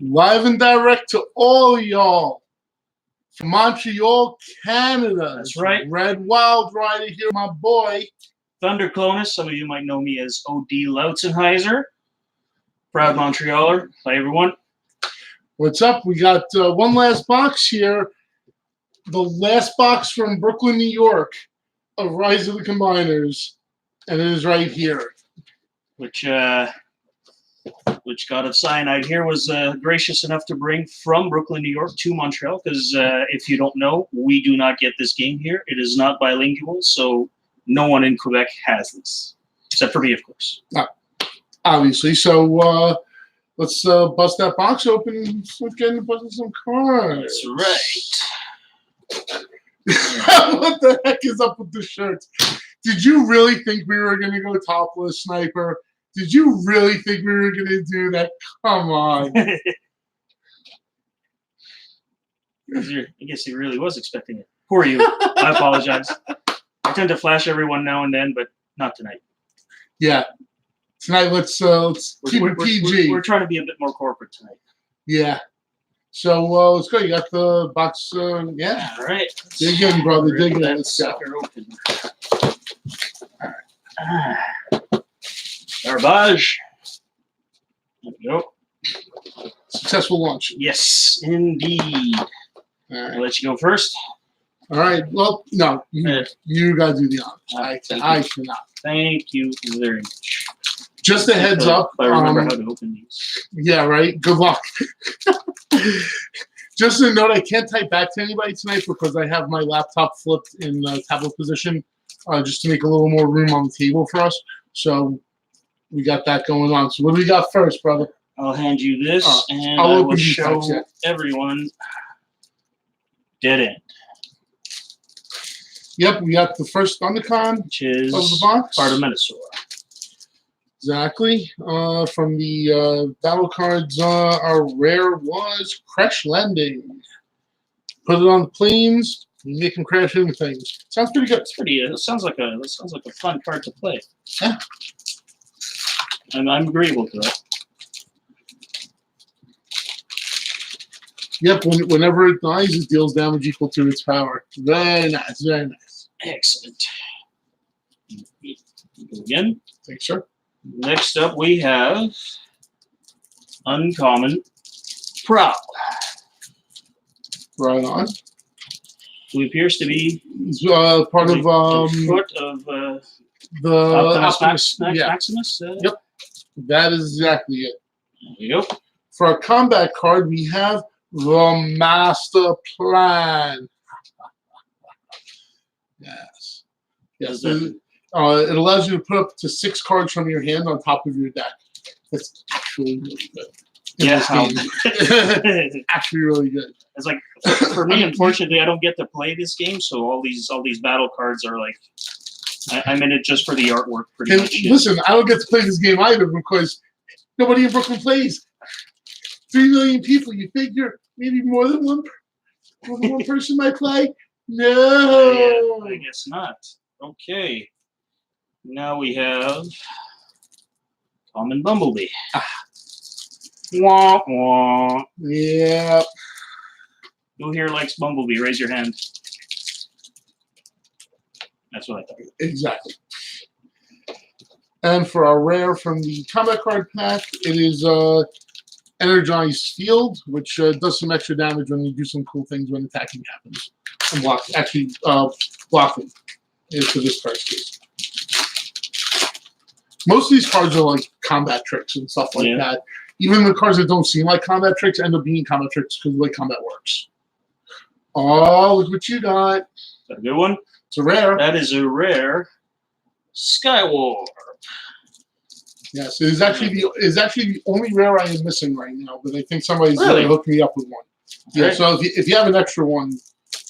Live and direct to all y'all from Montreal, Canada. That's right. Red Wild Rider here, my boy. Thunder Clonus. Some of you might know me as O.D. Lautzenheiser. Proud Montrealer. Hi, everyone. What's up? We got one last box here. The last box from Brooklyn, New York of Rise of the Combiners. And it is right here. Which God of Cyanide here was gracious enough to bring from Brooklyn, New York to Montreal. Because if you don't know, we do not get this game here. It is not bilingual, so no one in Quebec has this. Except for me, of course. Obviously. So let's bust that box open and get into busting some cards. That's right. What the heck is up with the shirts? Did you really think we were going to go topless, Sniper? Did you really think we were going to do that? Come on. I guess he really was expecting it. Poor you. I apologize. I tend to flash everyone now and then, but not tonight. Yeah. Tonight, let's keep it PG. We're trying to be a bit more corporate tonight. Yeah. So let's go. You got the box. Yeah. All right. Dig in, brother. Dig in. Let's go. Open. All right. Garbage. There we go. Successful launch. Yes, indeed. All right. I'll let you go first. All right. Well, no. You got to do the honors. I cannot. Thank you very much. Just a heads up. I remember how to open these. Yeah, right. Good luck. Just a note, I can't type back to anybody tonight because I have my laptop flipped in tablet position just to make a little more room on the table for us. So we got that going on. So what do we got first, brother? I'll hand you this, and I'll I open will these show packs, yeah. everyone Dead End. Yep, we got the first Thundercon which is of the box. part of Metasaur. Exactly. From the battle cards, our rare was Crash Landing. Put it on the planes, and make them crash into things. Sounds pretty good. It's pretty. It sounds like a fun card to play. Yeah. And I'm agreeable to that. Yep, whenever it dies, it deals damage equal to its power. Very nice, very nice. Excellent. Go again. Thanks, sir. Next up, we have Uncommon Prowl, Right on. who appears to be Part of the foot of the Optimus yeah. Maximus. Yep. That is exactly it. There we go. For our combat card, we have the Master Plan. Yes. Yes. It allows you to put up to 6 cards from your hand on top of your deck. That's actually really good. Yeah, It's actually really good. It's like for me, unfortunately, I don't get to play this game, so all these battle cards are like I'm in it just for the artwork, pretty And much. listen, I don't get to play this game either because nobody in Brooklyn plays. 3 million people. You figure maybe more than one person might play? No. I guess not. Okay. Now we have Common Bumblebee. Wah, wah. Yeah. Who here likes Bumblebee? Raise your hand. That's what I thought. Exactly. And for our rare from the combat card pack, it is Energized Field, which does some extra damage when you do some cool things when attacking happens. And blocking is for this card's case. Most of these cards are like combat tricks and stuff like that. Even the cards that don't seem like combat tricks end up being combat tricks because the way combat works. Oh, look what you got. Is that a good one? It's a rare. That is a rare Skywar. Yes, it is actually the only rare I am missing right now, but I think somebody's going to hook me up with one. Yeah, right. So if you have an extra one,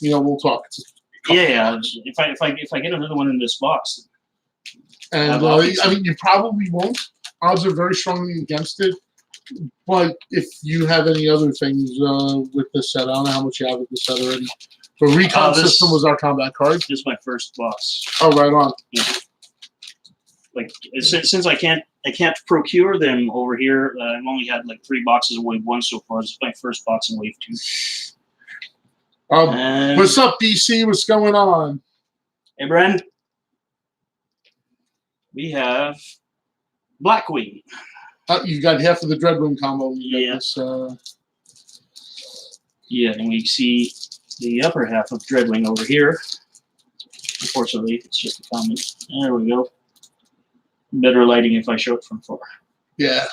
we'll talk. Yeah, if I get another one in this box. And I mean, you probably won't. Odds are very strongly against it. But if you have any other things with this set, I don't know how much you have with this set already. The Recon System was our combat card. This is my first box. Oh, right on. Yeah. Like since I can't procure them over here, I've only had like 3 boxes of Wave 1 so far. This is my first box of Wave 2. And What's up, BC? What's going on? hey, Bren. We have Blackwing. You got half of the Dreadwing combo. Yeah. This, Yeah, and we see the upper half of Dreadwing over here. Unfortunately, it's just a comment. There we go. Better lighting if I show it from far. yeah.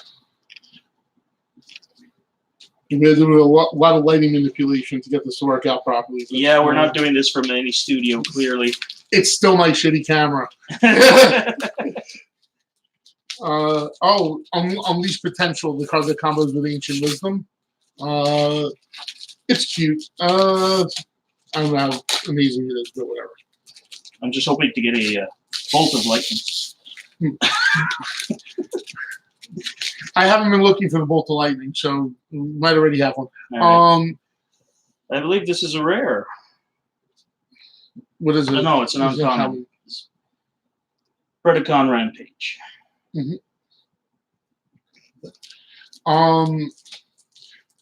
You made do a lot of lighting manipulation to get this to work out properly. Yeah, we're not doing this from any studio, clearly. It's still my shitty camera. Unleash Potential, the card that combos with Ancient Wisdom. It's cute. I don't know how amazing it is, but whatever. I'm just hoping to get a bolt of lightning. I haven't been looking for the Bolt of Lightning, so we might already have one. All right. I believe this is a rare. What is it? No, it's an uncommon. Predacon Rampage.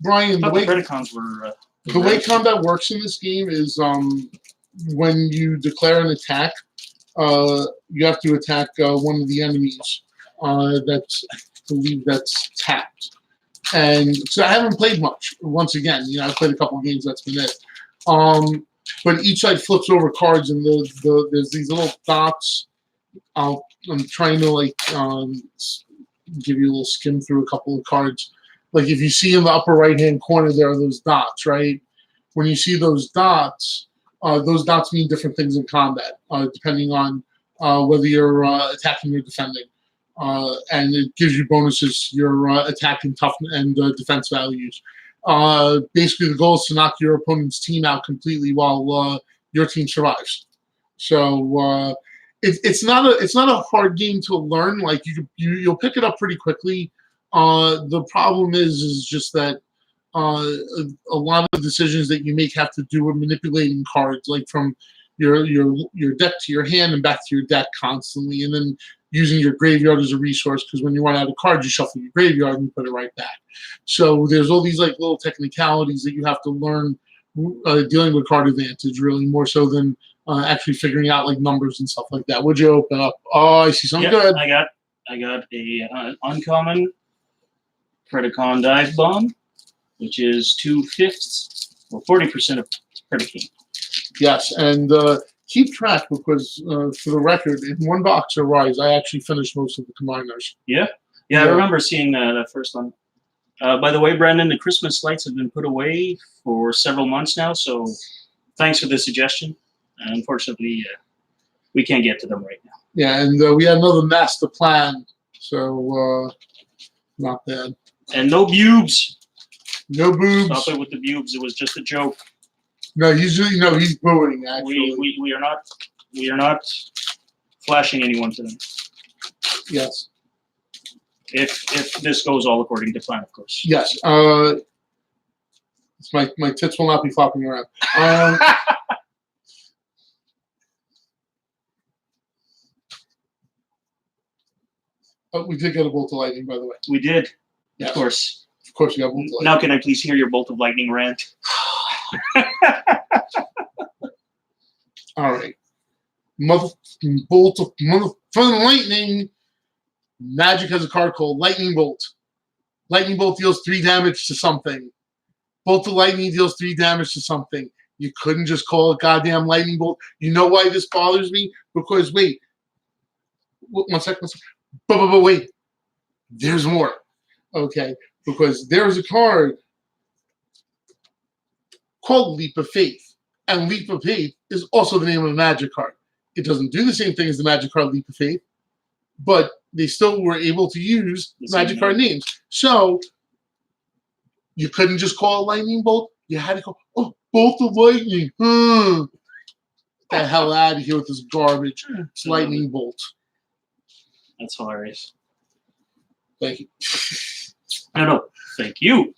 Brian, I thought the Predacons were. The way combat works in this game is when you declare an attack, you have to attack one of the enemies that's, I believe that's tapped. And so I haven't played much. Once again, I've played a couple of games. That's been it. But each side flips over cards, and there's these little dots. I'm trying to give you a little skim through a couple of cards. Like if you see in the upper right-hand corner, there are those dots, right? When you see those dots mean different things in combat, depending on whether you're attacking or defending. And it gives you bonuses, your attack and toughness and defense values. Basically, the goal is to knock your opponent's team out completely while your team survives. So it's not a hard game to learn. Like you'll pick it up pretty quickly. The problem is just that a lot of decisions that you make have to do with manipulating cards, like from your deck to your hand and back to your deck constantly, and then using your graveyard as a resource, because when you run out of cards, you shuffle your graveyard and you put it right back. So there's all these little technicalities that you have to learn dealing with card advantage, really more so than actually figuring out numbers and stuff like that. Would you open up? Oh, I see something good. I got a uncommon Predacon Dive Bomb, which is 2/5 or 40% of Predacon. Yes, and keep track, because for the record, in one box or Rise, I actually finished most of the combiners. Yeah, I remember seeing that first one. By the way, Brandon, the Christmas lights have been put away for several months now, so thanks for the suggestion. Unfortunately, we can't get to them right now. Yeah, and we had another master plan, so not bad. And no bubes. No boobs. Stop it with the bubes. It was just a joke. No, he's booing, actually. We are not flashing anyone to them. Yes. If this goes all according to plan, of course. Yes. My tits will not be flopping around. But we did get a bolt of lightning, by the way. We did. Yes. Of course. Of course, we got a bolt of lightning. Now, can I please hear your bolt of lightning rant? All right. Bolt of motherfucking lightning. Magic has a card called Lightning Bolt. Lightning Bolt deals 3 damage to something. Bolt of Lightning deals 3 damage to something. You couldn't just call it goddamn Lightning Bolt. You know why this bothers me? Because, wait. One second. But wait. There's more. Okay. Because there's a card called Leap of Faith. And Leap of Faith is also the name of a magic card. It doesn't do the same thing as the magic card Leap of Faith, but they still were able to use magic card names. So you couldn't just call it Lightning Bolt. You had to call, Bolt of Lightning. Get the hell out of here with this garbage. It's Lightning Bolt. That's hilarious. Thank you. No, thank you.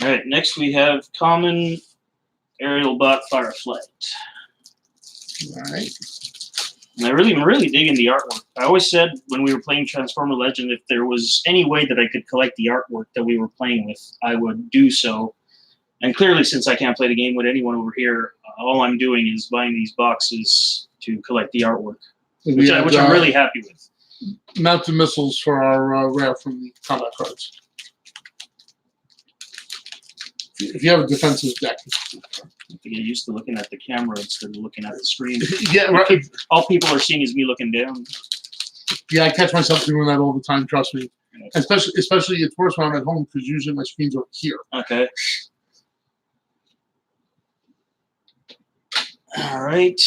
All right, next we have common Aerial Bot Fireflight. All right. And I really digging the artwork. I always said when we were playing Transformer Legend, if there was any way that I could collect the artwork that we were playing with, I would do so. And clearly, since I can't play the game with anyone over here, all I'm doing is buying these boxes to collect the artwork, which I'm really happy with. Mounted missiles for our rare from the combat cards. If you have a defensive deck. I have to get used to looking at the camera instead of looking at the screen. Yeah, right. All people are seeing is me looking down. Yeah, I catch myself doing that all the time. Trust me. Especially it's worse when I'm at home because usually my screen's over here. Okay. All right.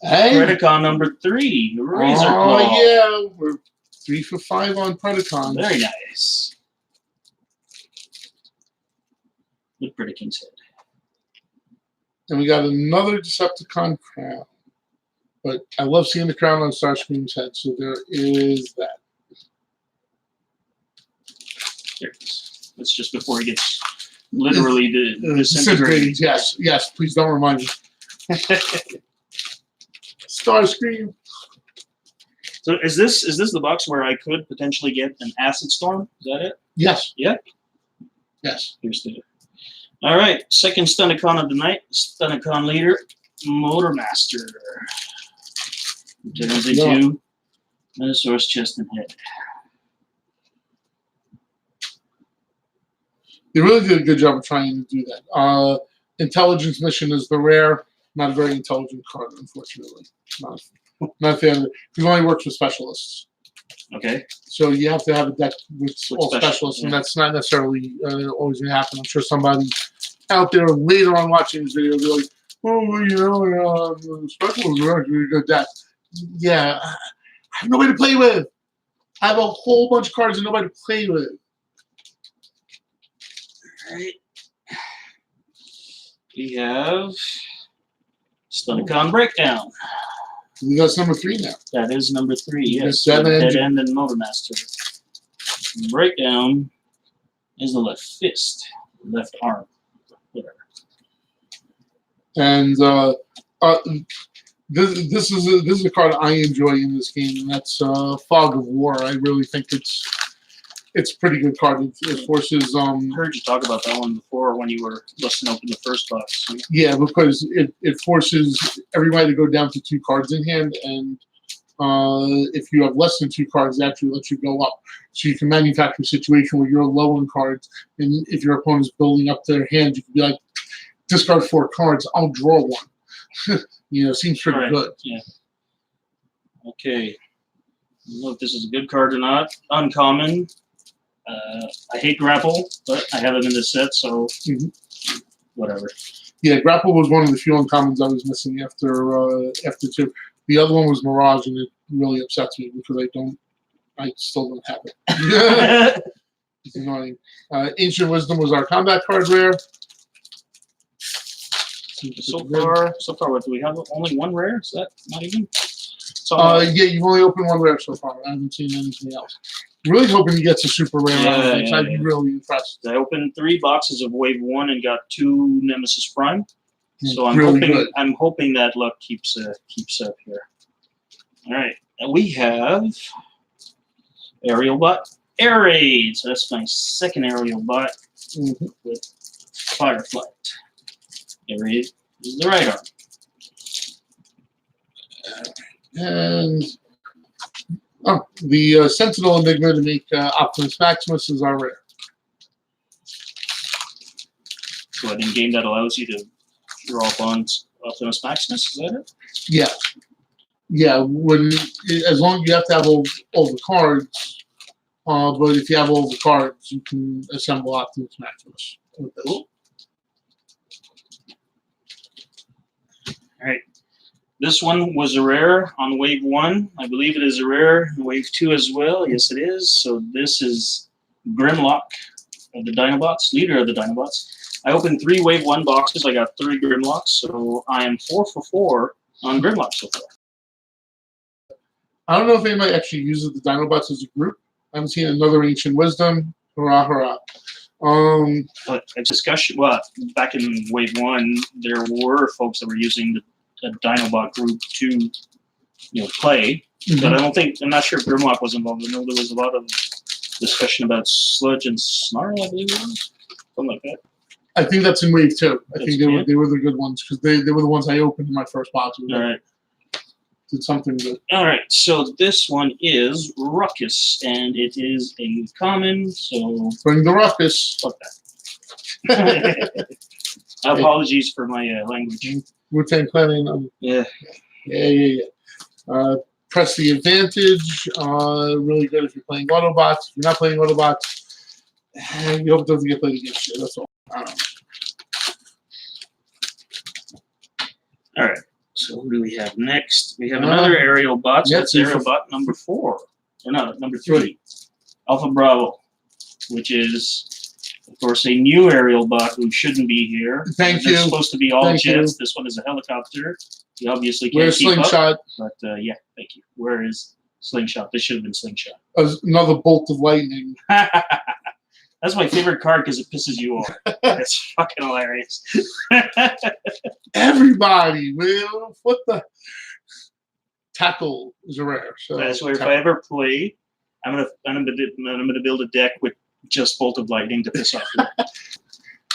Hey. Predacon number 3, Razor Oh Claw. yeah, we're 3 for 5 on Predacon. Very nice. With Predacon's head. And we got another Decepticon crown. But I love seeing the crown on Starscream's head, so there is that. There it is. That's just before he gets literally disintegrated. Yes, please don't remind me. Starscream. So is this the box where I could potentially get an Acid Storm? Is that it? Yes. Yeah. Yes. Here's the. All right, second Stunticon of the night. Stunticon leader, Motormaster. Turns into Metasaurus chest and head. They really did a good job of trying to do that. Intelligence Mission is the rare, not a very intelligent card, unfortunately. Not a fan of it. It only works with specialists. Okay. So you have to have a deck with all special, specialists, and yeah. that's not necessarily always going to happen. I'm sure somebody out there later on watching this video will be like, oh, you know, specialists are actually a good deck. Yeah, I have nobody to play with. I have a whole bunch of cards and nobody to play with. All right. We have Stunticon Breakdown. That's number 3 now. That is number 3, yes. Dead Dead End. End and Motormaster. Breakdown is the left fist, left arm, whatever. And this is a card I enjoy in this game, and that's Fog of War. I really think it's a pretty good card. It forces I heard you talk about that one before when you were listening open the first box. yeah, because it forces everybody to go down to 2 cards in hand, and if you have less than 2 cards, it actually lets you go up. So you can manufacture a situation where you're low on cards, and if your opponent's building up their hand, you can be like, discard 4 cards, I'll draw 1. You know, seems pretty good. Yeah. Okay. I don't know if this is a good card or not. Uncommon. I hate Grapple, but I have him in this set, so whatever. Yeah, Grapple was one of the few uncommons I was missing after 2. The other one was Mirage, and it really upsets me because I still don't have it. It's annoying. Ancient Wisdom was our combat card rare. So far, what do we have? Only 1 rare? Is that not even? So, yeah, you've only opened 1 rare so far. I haven't seen anything else. Really hoping he gets a super rare out of it. I'd be really impressed. I opened 3 boxes of Wave 1 and got 2 Nemesis Prime. So I'm hoping that luck keeps up here. All right, and we have Aerial Bot Air Raid. So that's my second Aerial Bot with Fireflight. Air Raid is the right arm. And the Sentinel Enigma to make Optimus Maximus is our rare. So in game that allows you to draw up on Optimus Maximus, is that it? Yeah. Yeah, as long as you have to have all the cards, but if you have all the cards, you can assemble Optimus Maximus with this. Cool. All right. This one was a rare on Wave 1. I believe it is a rare in Wave 2 as well. Yes, it is. So this is Grimlock of the Dinobots, leader of the Dinobots. I opened 3 Wave 1 boxes. I got 3 Grimlocks, so I am 4 for 4 on Grimlock so far. I don't know if anybody actually uses the Dinobots as a group. I haven't seen another Ancient Wisdom. Hurrah, hurrah. But a discussion, well, back in Wave 1, there were folks that were using the Dinobot group to play. Mhm. But I'm not sure if Grimlock was involved. I know there was a lot of discussion about Sludge and Snarl, I believe it was. Something like that. I think that's in wave 2. I think That's they were the good ones because they were the ones I opened in my first box. All right. Did something good. All right. So this one is Ruckus, and it is a common. So Bring the ruckus. fuck that. Apologies for my language. Wu-Tang Clan and Yeah. yeah. Press the advantage. Really good if you're playing Autobots. If you're not playing Autobots, you hope it doesn't get played against you. That's all. All right. So who do we have next? We have another aerial bot. So Yep, that's aerial bot number 4. Or no, number 3. Alpha Bravo, which is, of course, a new aerial bot who shouldn't be here. Thank It's you. supposed to be all Thank jets. you. This one is a helicopter. You obviously can't Where's keep Slingshot? up. But yeah, thank you. Where is Slingshot? This should have been Slingshot. Another bolt of lightning. That's my favorite card because it pisses you off. That's fucking hilarious. Everybody, will. What the? Tackle is a rare. So That's where if I ever play, I'm gonna build a deck with just Bolt of Lightning to piss off you.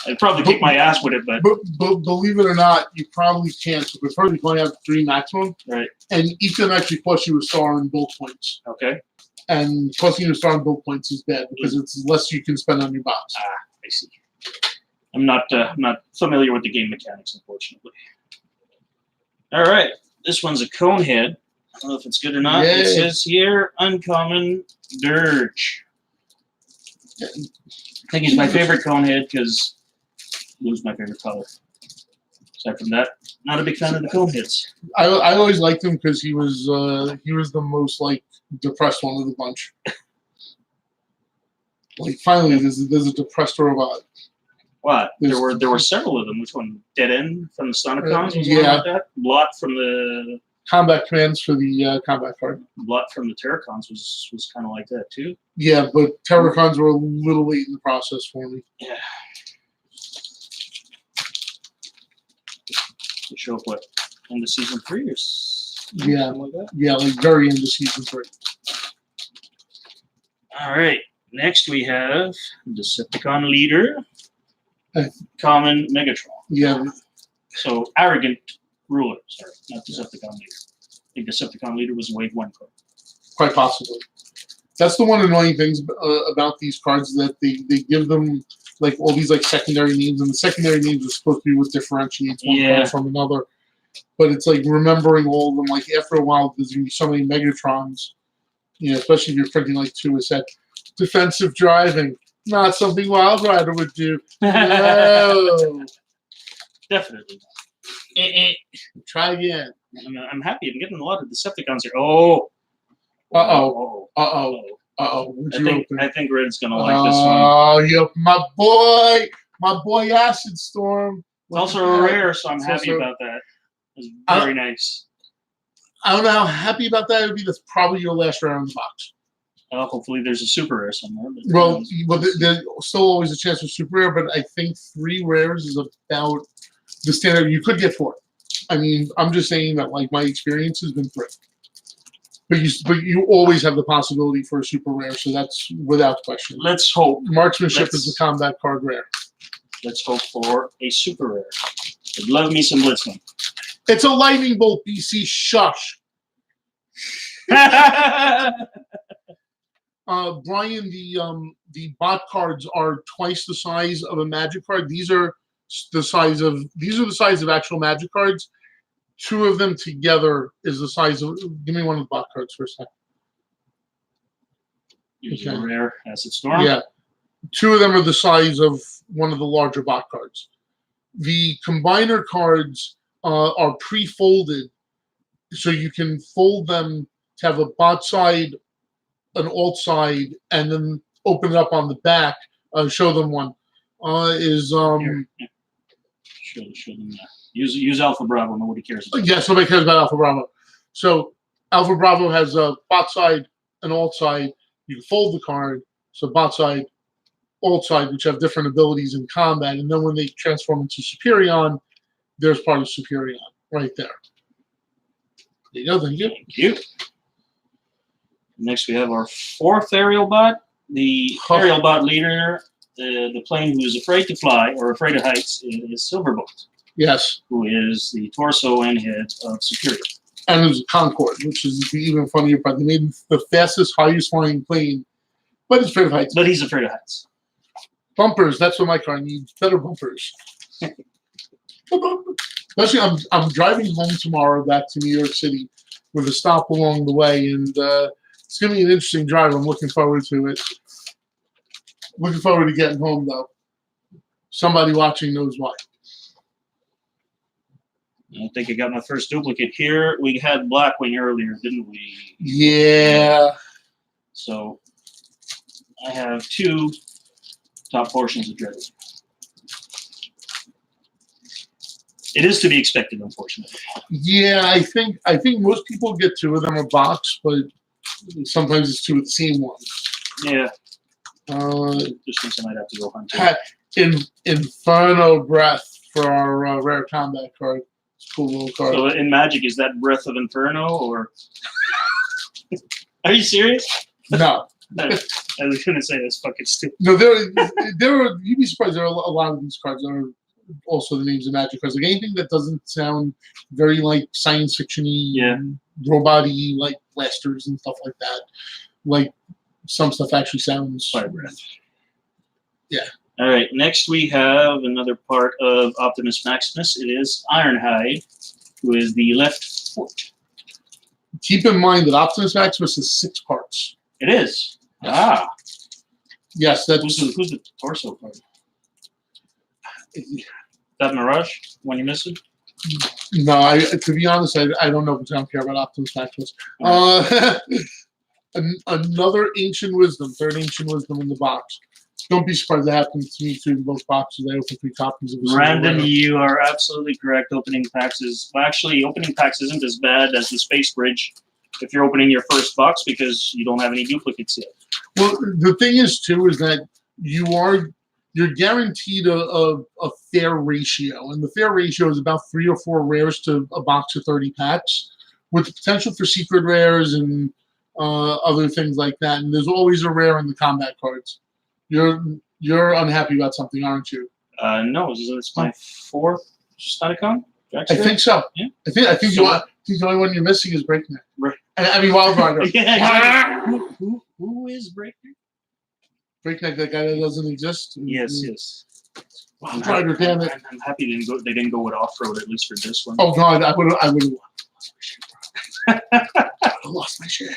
I'd probably kick my ass with it, but But believe it or not, you probably can't. Because first you only have 3 maximum, right. and each of them actually costs you a star in build points. Okay. And costing you a star in build points is bad because it's less you can spend on your box. I see. I'm not familiar with the game mechanics, unfortunately. All right, this one's a Conehead. I don't know if it's good or not. It Yay. says here, uncommon Dirge. I think he's my favorite Conehead because blue's my favorite color. Aside from that, not a big fan of the Coneheads. I always liked him because he was the most like depressed one of the bunch. Like finally, there's a depressed robot. What? There were several of them. Which one? Dead End from the Sonicons? Was one Yeah. like that? Blot from the Combat commands for the combat card. Blot from the Terracons was kind of like that too. Yeah, but Terracons were a little late in the process for me. Yeah. To show up what end of season 3 or something Yeah. like that. Yeah, like very end of season 3. All right. Next we have Decepticon Leader, Hey. Common Megatron. Yeah, So Arrogant Ruler. Sorry, not Decepticon Leader. I think Decepticon Leader was a Wave 1 card. quite possibly. That's the one annoying things about these cards that they give them like all these like secondary names, and the secondary names are supposed to be what differentiates one Yeah. card from another. But it's like remembering all of them. Like after a while, there's gonna be so many Megatrons. Especially if you're printing like 2 a set. Defensive driving, not something Wild Rider would do. No. Definitely. Try again. I'm happy. I'm getting a lot of Decepticons here. Oh. Uh-oh. What'd you open? I think Red's gonna like this one. Oh, you, my boy Acid Storm. It's also a rare, so I'm happy about that. It's very nice. I don't know how happy about that it would be. That's probably your last rare in the box. Hopefully there's a super rare somewhere. Well, there's still always a chance for super rare, but I think 3 rares is about the standard. You could get 4. I mean, I'm just saying that like my experience has been 3. But you always have the possibility for a super rare, so that's without question. Let's hope. Marksmanship is the combat card rare. Let's hope for a super rare. I'd love me some Blitzman. It's a lightning bolt, BC. Shush. Brian, the bot cards are twice the size of a magic card. These are the size of actual magic cards. 2 of them together is the size of. Give me one of the bot cards for a second. Here's a rare Acid Storm. Yeah, 2 of them are the size of one of the larger bot cards. The combiner cards are pre-folded, so you can fold them to have a bot side, an alt side, and then open it up on the back. Show them one. Here. Show them that. Use Alpha Bravo. Nobody cares. Yeah, somebody cares about Alpha Bravo. So Alpha Bravo has a bot side, an alt side. You can fold the card, so bot side, alt side, which have different abilities in combat, and then when they transform into Superion, there's part of Superion right there. There you go. Thank you. Thank you. Next, we have our fourth aerial bot, the Huh. aerial bot leader, the plane who is afraid to fly or afraid of heights is Silverbolt, Yes. who is the torso and head of Superior. And it was a Concorde, which is the even funnier part. They made it the fastest, highest flying plane, but it's afraid of heights. But he's afraid of heights. Bumpers, that's what my car needs. Better bumpers. Especially, I'm driving home tomorrow back to New York City with a stop along the way, and it's going to be an interesting drive. I'm looking forward to it. Looking forward to getting home, though. Somebody watching knows why. I think I got my first duplicate here. We had Blackwing earlier, didn't we? Yeah. So I have two top portions of Dread. It is to be expected, unfortunately. Yeah, I think most people get two of them a box, but sometimes it's two of the same one. Yeah, Just just means I might have to go hunt. had Inferno Breath for our rare combat card. It's a cool little card. So in Magic, is that Breath of Inferno or? Are you serious? No, I was gonna say that's fucking stupid. no, there are. You'd be surprised. There are a lot of these cards that are also the names of Magic cards. Like anything that doesn't sound very like science fiction-y, Yeah. robot-y, like blasters and stuff like that. Like some stuff actually sounds Fire Breath. Yeah. All right. Next, we have another part of Optimus Maximus. It is Ironhide, who is the left foot. Keep in mind that Optimus Maximus is 6 parts. It is. Ah, Yes, who's the torso part? That Mirage? One you missing? no. To be honest, I don't know if I don't care about Optimus Maximus. Another Ancient Wisdom, third Ancient Wisdom in the box. Don't be surprised that happens to me too. In both boxes, I open 3 copies of it. Brandon, you are absolutely correct. Opening packs is well, actually opening packs isn't as bad as the Space Bridge if you're opening your first box because you don't have any duplicates yet. Well, the thing is too is that you're guaranteed a fair ratio, and the fair ratio is about 3 or 4 rares to a box of 30 packs, with the potential for secret rares and other things like that. And there's always a rare in the combat cards. You're unhappy about something, aren't you? No, it's my 4th Staticon. I think so. Yeah. I think So- the only one you're missing is Breakneck. Right. I mean Wild Rider. Yeah, exactly. Who is Breaker? Breakneck, that guy that doesn't exist. Yes, yes. Wild Rider, damn it. I'm happy they didn't go with off-road at least for this one. Oh God, I would have lost my shit.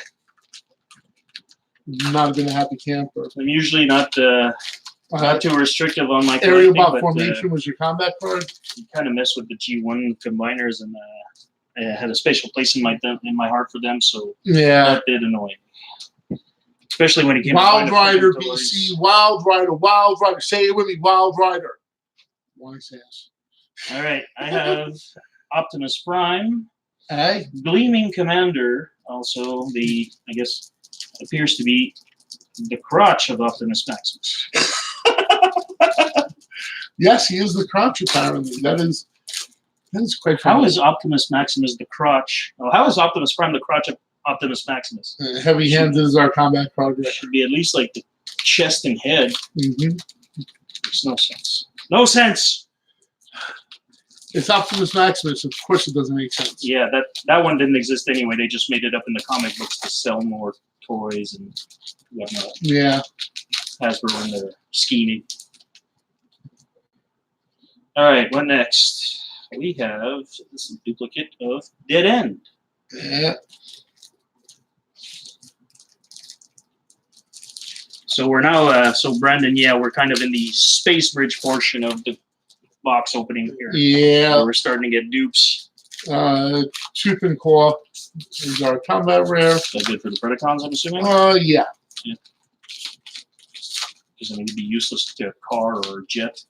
Not been a happy camper. I'm usually not too restrictive on my Aerial collecting, Bot but Formation was your combat card. kind of mess with the G1 combiners, and I had a special place in my heart for them, so Yeah. that did annoy me. Especially when it came Wild to Rider Final Fantasy BC, Wild Rider. Say it with me, Wild Rider. Wise ass. All right, I have Optimus Prime, Hey, Gleaming Commander, also I guess appears to be the crotch of Optimus Maximus. yes, he is the crotch. Apparently, that is quite. How funny. is Optimus Maximus the crotch? Oh, how is Optimus Prime the crotch of Optimus Maximus? Heavy-handed is our combat card. It should be at least like the chest and head. Mm-hmm. Makes no sense. No sense. It's Optimus Maximus. Of course, it doesn't make sense. Yeah, that one didn't exist anyway. They just made it up in the comic books to sell more toys and whatnot. Yeah. Hasbro and their scheming. All right, what next? We have this is a duplicate of Dead End. Yeah. So we're now, Brandon, yeah, we're kind of in the Space Bridge portion of the box opening here. Yeah. Where we're starting to get dupes. Tooth and Claw is our combat rare. Is that good for the Predacons, I'm assuming? Yeah. Because I mean, it'd be useless to a car or a jet.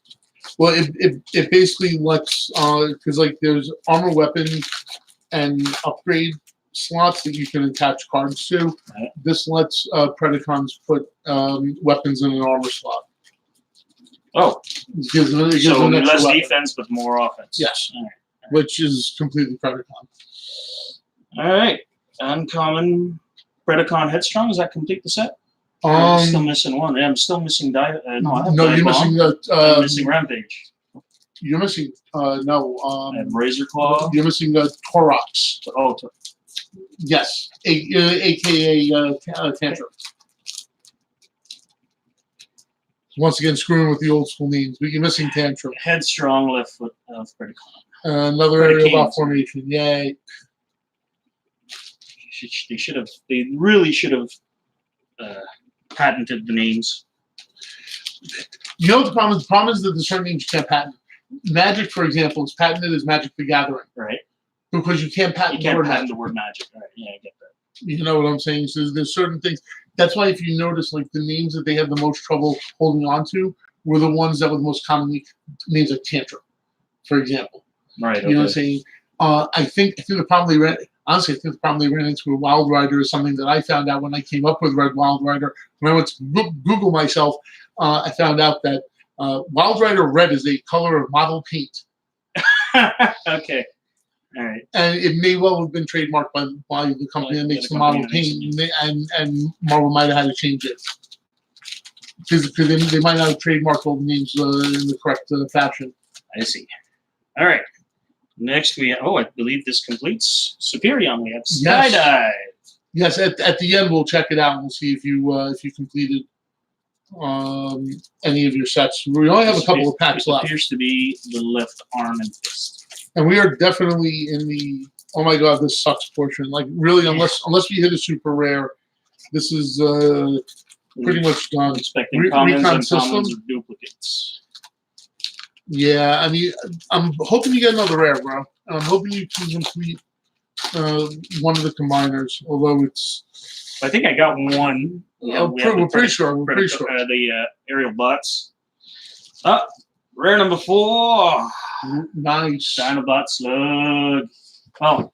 Well, it basically lets because like there's armor weapon and upgrade slots that you can attach cards to. Right. This lets Predacons put weapons in an armor slot. Oh, It gives them so an extra less weapon, defense but more offense. Yes. All right. which is completely Predacon. All right. Uncommon Predacon Headstrong. Does that complete the set? I'm still missing one. Yeah, I'm still missing no, I have no, you're Dive-Bomb. missing I'm missing Rampage. you're missing no. I have Razor Claw. You're missing Torox. Oh, Yes, aka Tantrum. Once again, screwing with the old school names, but you're missing Tantrum. Headstrong left foot of Predacon. Another aerial bot formation. Yay. They should have. They really should have patented the names. You know what the problem is? The problem is that there's certain names you can't patent. Magic, for example, is patented as Magic the Gathering. Right. Because you can't patent the word magic. Right. Yeah, I get that. You know what I'm saying? So there's certain things. That's why if you notice, like the names that they had the most trouble holding on to were the ones that were the most commonly names like Tantrum, for example. Right. You know what I'm saying? I think the problem they ran. Honestly, I think the problem they ran into with Wild Rider is something that I found out when I came up with Red Wild Rider. When I went to Google myself, I found out that Wild Rider Red is a color of model paint. Okay. All right. And it may well have been trademarked by the company that makes the model paint, and Marvel might have had to change it. Because they might not have trademarked all the names in the correct fashion. I see. All right. Next, I believe this completes Superion. We have Skydive. Yes, at the end we'll check it out and we'll see if you completed any of your sets. We only have a couple of packs left. Appears to be the left arm and fist. And we are definitely in the oh my god, this sucks portion. Like really, unless we hit a super rare, this is pretty much done. Expecting commons and commons or duplicates. Yeah, I mean, I'm hoping you get another rare, bro. And I'm hoping you can complete one of the combiners, although it's... I think I got one. We're pretty sure. The aerial bots. Rare number 4. Nice. Dinobot Slug. Well,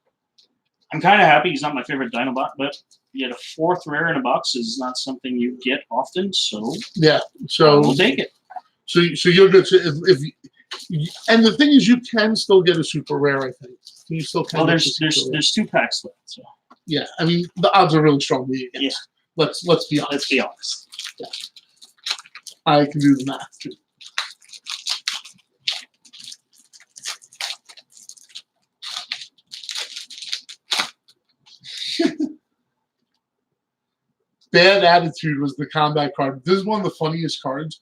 I'm kind of happy he's not my favorite Dinobot, but yet a 4th rare in a box is not something you get often, so... Yeah, so... We'll take it. So you're good. So and the thing is, you can still get a super rare. I think you still can. Well, there's 2 packs left. So yeah, I mean the odds are really strong. Yeah. Let's be honest. Let's be honest. Yeah. I can do the math too. Bad Attitude was the combat card. This is one of the funniest cards.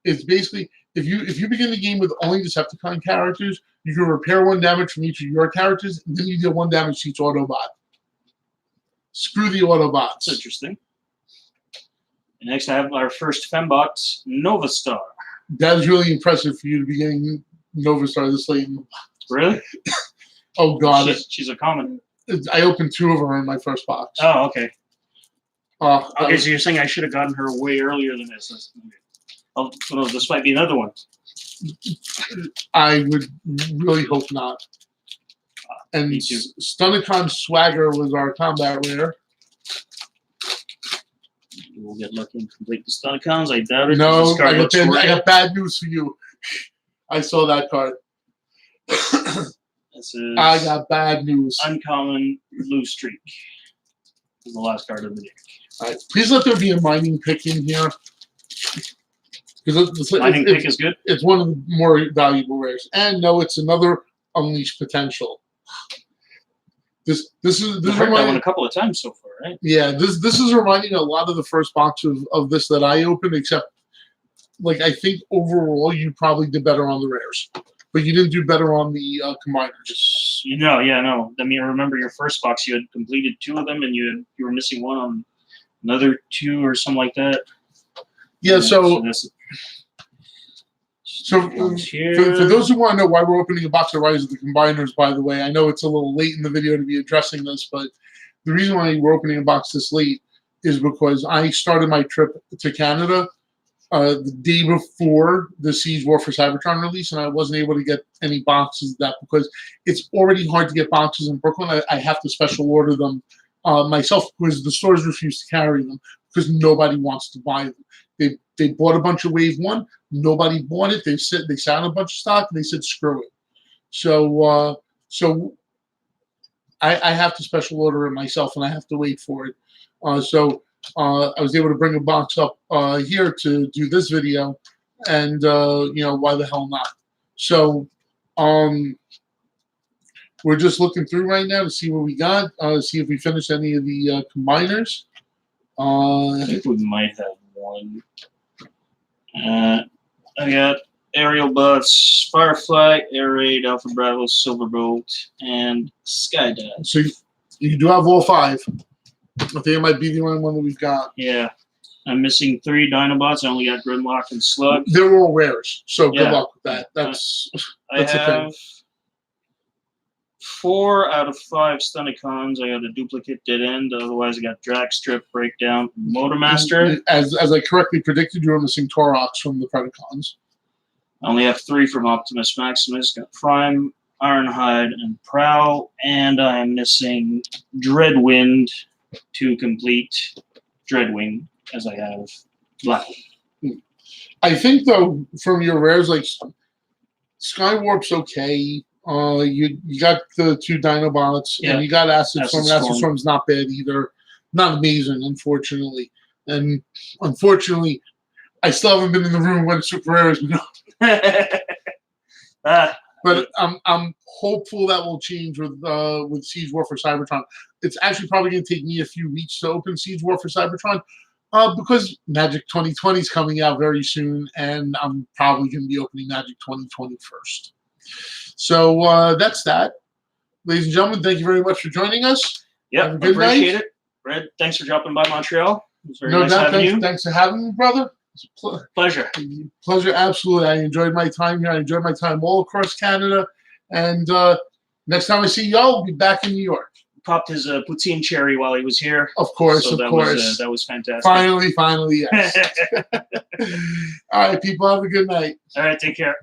It's basically if you begin the game with only Decepticon characters, you can repair 1 damage from each of your characters, and then you deal 1 damage to each Autobot. Screw the Autobots. That's interesting. And next, I have our first Fembot, Nova Star. That is really impressive for you to be getting Nova Star this late. Really? Oh God, she's a common. I opened 2 of her in my first box. Oh, okay. Okay, so you're saying I should have gotten her way earlier than this. Oh, no, this might be another one. I would really hope not. And Stunnicon Swagger was our combat rare. We'll get lucky and complete the Stunnicons. I doubt it. No, I got bad news for you. I saw that card. I got bad news. Uncommon Blue Streak is the last card of the deck. All right. Please let there be a mining pick in here. Mining pick is good. It's one of the more valuable rares. And no, it's another Unleash Potential. This is heard that one a couple of times so far, right? Yeah, this is reminding a lot of the first box of this that I opened, except like I think overall you probably did better on the rares. But you didn't do better on the combiners. No. I mean, remember your first box, you had completed 2 of them, and you were missing 1 on another 2 or something like that. Yeah, so for those who want to know why we're opening a box of Rise of the Combiners, by the way, I know it's a little late in the video to be addressing this, but the reason why we're opening a box this late is because I started my trip to Canada the day before the Siege War for Cybertron release, and I wasn't able to get any boxes of that because it's already hard to get boxes in Brooklyn. I have to special order them myself because the stores refuse to carry them because nobody wants to buy them. They bought a bunch of Wave 1. Nobody bought it. They sat on a bunch of stock, and they said, screw it. So I have to special order it myself, and I have to wait for it. So I was able to bring a box up here to do this video, and why the hell not? So we're just looking through right now to see what we got, see if we finished any of the combiners. I think we might have one. I got Aerial Bus, Firefly, Air Raid, Alpha Bravo, Silverbolt, and Skydive. So you do have all 5. I think it might be the only one that we've got. Yeah. I'm missing 3 Dinobots. I only got Gridlock and Slug. They're all rares, so good Yeah. luck with that. That's I the thing. have 4 out of 5 Stunnicons. I got a duplicate dead end. Otherwise, I got Drag Strip, Breakdown, Motormaster. As I correctly predicted, you were missing Torox from the Predacons. I only have 3 from Optimus Maximus. Got Prime, Ironhide, and Prowl. And I am missing Dreadwind to complete Dreadwing, as I have Blackwing. I think though, from your rares, like Skywarp's okay. You got the 2 Dinobots, Yeah. and you got Acid Storm. Acid Acid Storm's not bad either. Not amazing, unfortunately. And unfortunately, I still haven't been in the room when Super Rare has been up. But I'm hopeful that will change with Siege War for Cybertron. It's actually probably going to take me a few weeks to open Siege War for Cybertron because Magic 2020 is coming out very soon, and I'm probably going to be opening Magic 2020 first. So that's that. Ladies and gentlemen, thank you very much for joining us. Yeah, Have a good appreciate night. it. Red, thanks for dropping by Montreal. It was very No nice doubt. having you. Thanks for having me, brother. It's a Pleasure. pleasure, absolutely. I enjoyed my time here. I enjoyed my time all across Canada. And next time I see y'all, I'll be back in New York. Popped his poutine cherry while he was here. Of course, So of that course. that was fantastic. Finally, yes. All right, people, have a good night. All right, take care.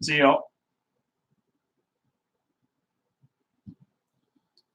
See y'all.